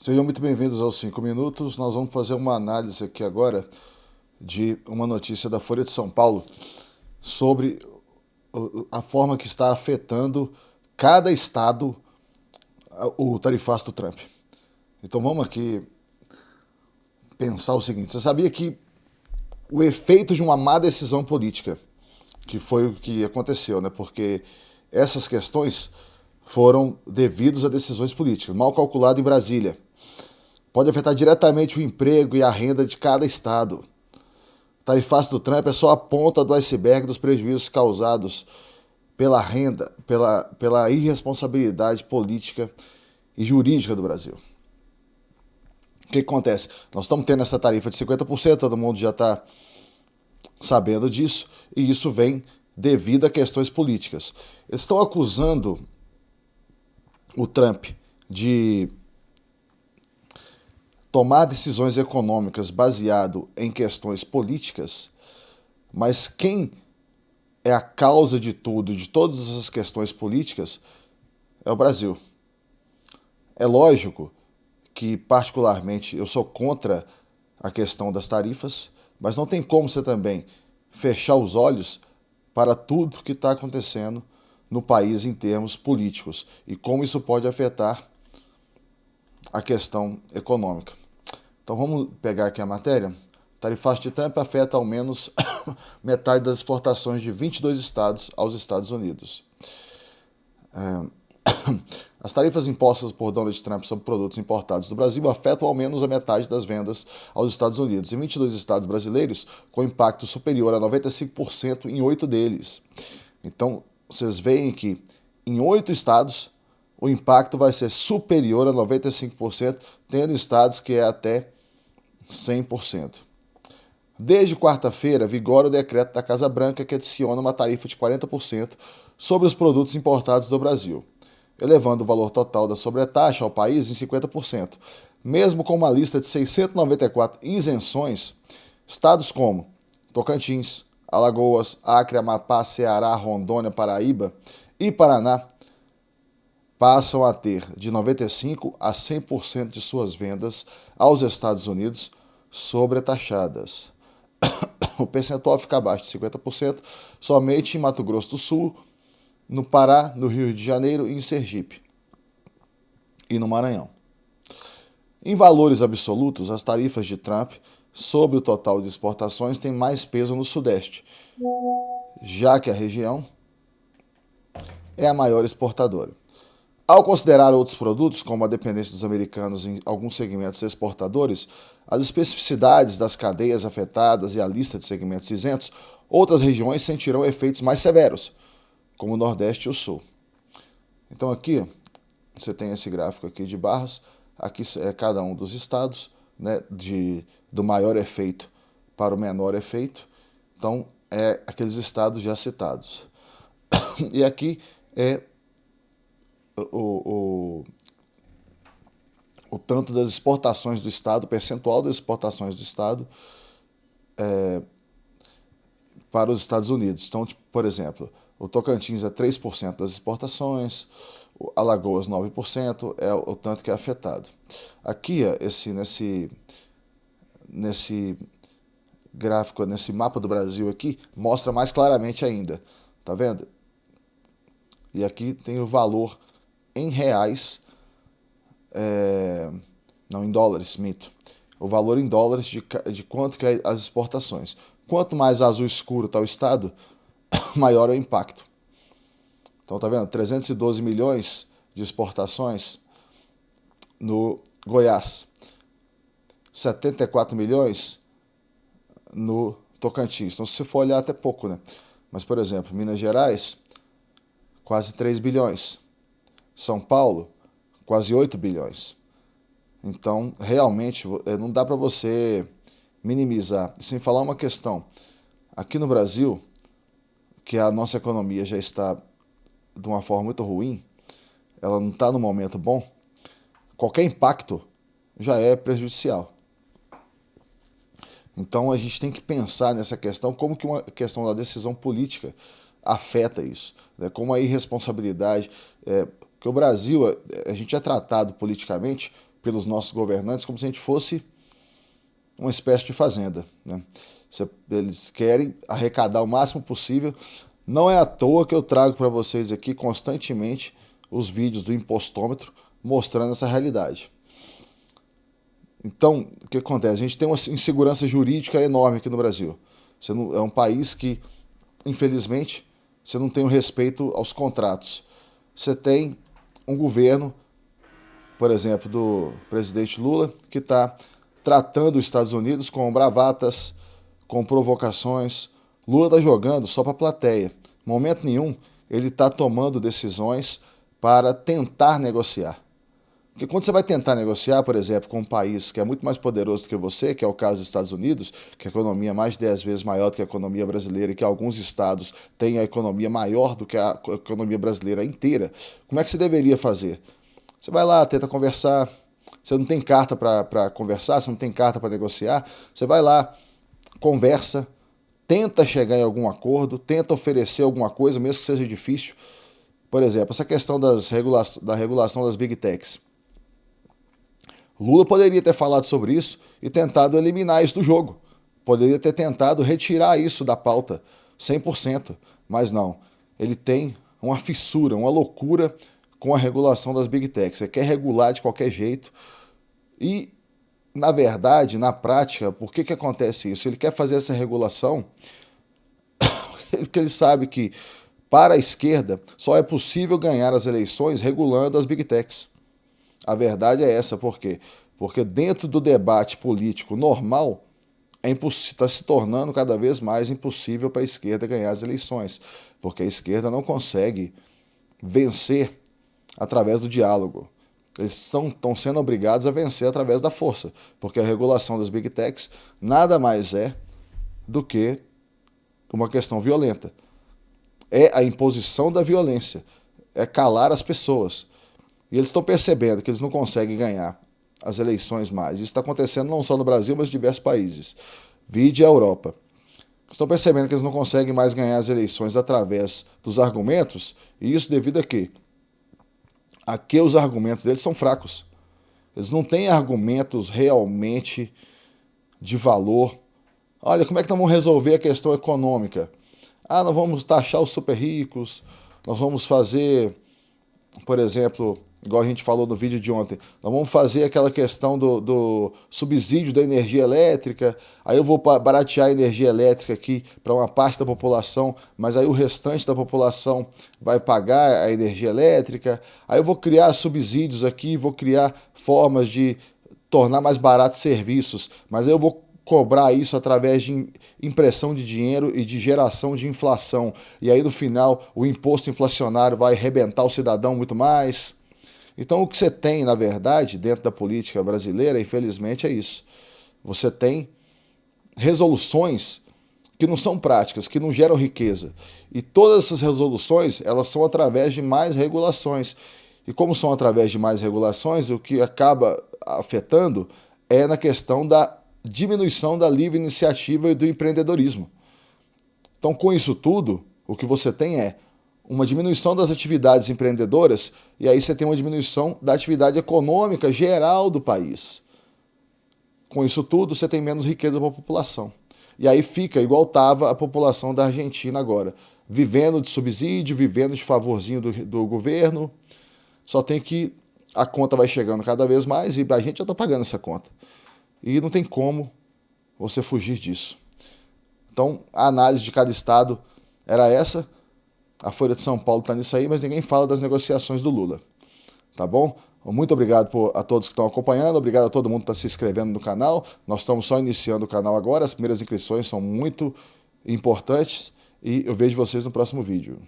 Sejam muito bem-vindos aos 5 minutos. Nós vamos fazer uma análise aqui agora de uma notícia da Folha de São Paulo sobre a forma que está afetando cada estado o tarifaço do Trump. Então vamos aqui pensar o seguinte: você sabia que o efeito de uma má decisão política, que foi o que aconteceu, né? Porque essas questões foram devidas a decisões políticas, mal calculado em Brasília. Pode afetar diretamente o emprego e a renda de cada estado. O tarifaço do Trump é só a ponta do iceberg dos prejuízos causados pela renda, pela irresponsabilidade política e jurídica do Brasil. O que acontece? Nós estamos tendo essa tarifa de 50%, todo mundo já está sabendo disso, e isso vem devido a questões políticas. Eles estão acusando o Trump de tomar decisões econômicas baseado em questões políticas, mas quem é a causa de tudo, de todas essas questões políticas, é o Brasil. É lógico que, particularmente, eu sou contra a questão das tarifas, mas não tem como você também fechar os olhos para tudo que está acontecendo no país em termos políticos e como isso pode afetar a questão econômica. Então vamos pegar aqui a matéria. O tarifaço de Trump afeta ao menos metade das exportações de 22 estados aos Estados Unidos. As tarifas impostas por Donald Trump sobre produtos importados do Brasil afetam ao menos a metade das vendas aos Estados Unidos, em 22 estados brasileiros, com impacto superior a 95% em 8 deles. Então, vocês veem que em 8 estados o impacto vai ser superior a 95%, tendo estados que é até 100%. Desde quarta-feira, vigora o decreto da Casa Branca que adiciona uma tarifa de 40% sobre os produtos importados do Brasil, elevando o valor total da sobretaxa ao país em 50%. Mesmo com uma lista de 694 isenções, estados como Tocantins, Alagoas, Acre, Amapá, Ceará, Rondônia, Paraíba e Paraná passam a ter de 95% a 100% de suas vendas aos Estados Unidos sobretaxadas. O percentual fica abaixo de 50% somente em Mato Grosso do Sul, no Pará, no Rio de Janeiro e em Sergipe e no Maranhão. Em valores absolutos, as tarifas de Trump sobre o total de exportações têm mais peso no Sudeste, já que a região é a maior exportadora. Ao considerar outros produtos, como a dependência dos americanos em alguns segmentos exportadores, as especificidades das cadeias afetadas e a lista de segmentos isentos, outras regiões sentirão efeitos mais severos, como o Nordeste e o Sul. Então aqui você tem esse gráfico aqui de barras, aqui é cada um dos estados, né, do maior efeito para o menor efeito. Então é aqueles estados já citados. E aqui é o, o, o tanto das exportações do Estado, o percentual das exportações do Estado para os Estados Unidos. Então, tipo, por exemplo, o Tocantins é 3% das exportações, o Alagoas 9% é o tanto que é afetado. Aqui, nesse gráfico, nesse mapa do Brasil aqui, mostra mais claramente ainda, tá vendo? E aqui tem o valor em reais, não em dólares, mito. O valor em dólares de quanto que é as exportações. Quanto mais azul escuro está o estado, maior é o impacto. Então tá vendo? 312 milhões de exportações no Goiás, 74 milhões no Tocantins. Então se você for olhar até pouco, né? Mas por exemplo, Minas Gerais, quase 3 bilhões. São Paulo, quase 8 bilhões. Então, realmente, não dá para você minimizar. E sem falar uma questão, aqui no Brasil, que a nossa economia já está de uma forma muito ruim, ela não está no momento bom, qualquer impacto já é prejudicial. Então a gente tem que pensar nessa questão, como que uma questão da decisão política afeta isso, né? Como a irresponsabilidade, que o Brasil, a gente é tratado politicamente pelos nossos governantes como se a gente fosse uma espécie de fazenda, né? Eles querem arrecadar o máximo possível. Não é à toa que eu trago para vocês aqui constantemente os vídeos do impostômetro mostrando essa realidade. Então, o que acontece? A gente tem uma insegurança jurídica enorme aqui no Brasil. É um país que, infelizmente, você não tem o respeito aos contratos. Você tem um governo, por exemplo, do presidente Lula, que está tratando os Estados Unidos com bravatas, com provocações. Lula está jogando só para a plateia. Em momento nenhum ele está tomando decisões para tentar negociar. Porque quando você vai tentar negociar, por exemplo, com um país que é muito mais poderoso do que você, que é o caso dos Estados Unidos, que a economia é mais de 10 vezes maior do que a economia brasileira e que alguns estados têm a economia maior do que a economia brasileira inteira, como é que você deveria fazer? Você vai lá, tenta conversar, você não tem carta para conversar, você não tem carta para negociar, você vai lá, conversa, tenta chegar em algum acordo, tenta oferecer alguma coisa, mesmo que seja difícil. Por exemplo, essa questão da regulação das Big Techs. Lula poderia ter falado sobre isso e tentado eliminar isso do jogo. Poderia ter tentado retirar isso da pauta 100%, mas não. Ele tem uma fissura, uma loucura com a regulação das Big Techs. Ele quer regular de qualquer jeito e, na verdade, na prática, por que acontece isso? Ele quer fazer essa regulação porque ele sabe que, para a esquerda, só é possível ganhar as eleições regulando as Big Techs. A verdade é essa, por quê? Porque dentro do debate político normal, está se tornando cada vez mais impossível para a esquerda ganhar as eleições, porque a esquerda não consegue vencer através do diálogo. Eles estão sendo obrigados a vencer através da força, porque a regulação das Big Techs nada mais é do que uma questão violenta. É a imposição da violência, é calar as pessoas. E eles estão percebendo que eles não conseguem ganhar as eleições mais. Isso está acontecendo não só no Brasil, mas em diversos países. Vide a Europa. Estão percebendo que eles não conseguem mais ganhar as eleições através dos argumentos, e isso devido a quê? A que os argumentos deles são fracos. Eles não têm argumentos realmente de valor. Olha, como é que nós vamos resolver a questão econômica? Ah, nós vamos taxar os super ricos, nós vamos fazer, por exemplo, igual a gente falou no vídeo de ontem, nós vamos fazer aquela questão do subsídio da energia elétrica, aí eu vou baratear a energia elétrica aqui para uma parte da população, mas aí o restante da população vai pagar a energia elétrica, aí eu vou criar subsídios aqui, vou criar formas de tornar mais baratos serviços, mas aí eu vou cobrar isso através de impressão de dinheiro e de geração de inflação. E aí, no final, o imposto inflacionário vai arrebentar o cidadão muito mais. Então, o que você tem, na verdade, dentro da política brasileira, infelizmente, é isso. Você tem resoluções que não são práticas, que não geram riqueza. E todas essas resoluções, elas são através de mais regulações. E como são através de mais regulações, o que acaba afetando é na questão da diminuição da livre iniciativa e do empreendedorismo. Então, com isso tudo, o que você tem é uma diminuição das atividades empreendedoras e aí você tem uma diminuição da atividade econômica geral do país. Com isso tudo, você tem menos riqueza para a população. E aí fica igual estava a população da Argentina agora, vivendo de subsídio, vivendo de favorzinho do governo. Só tem que a conta vai chegando cada vez mais e a gente já está pagando essa conta. E não tem como você fugir disso. Então, a análise de cada estado era essa. A Folha de São Paulo está nisso aí, mas ninguém fala das negociações do Lula. Tá bom? Muito obrigado a todos que estão acompanhando, obrigado a todo mundo que está se inscrevendo no canal. Nós estamos só iniciando o canal agora, as primeiras inscrições são muito importantes e eu vejo vocês no próximo vídeo.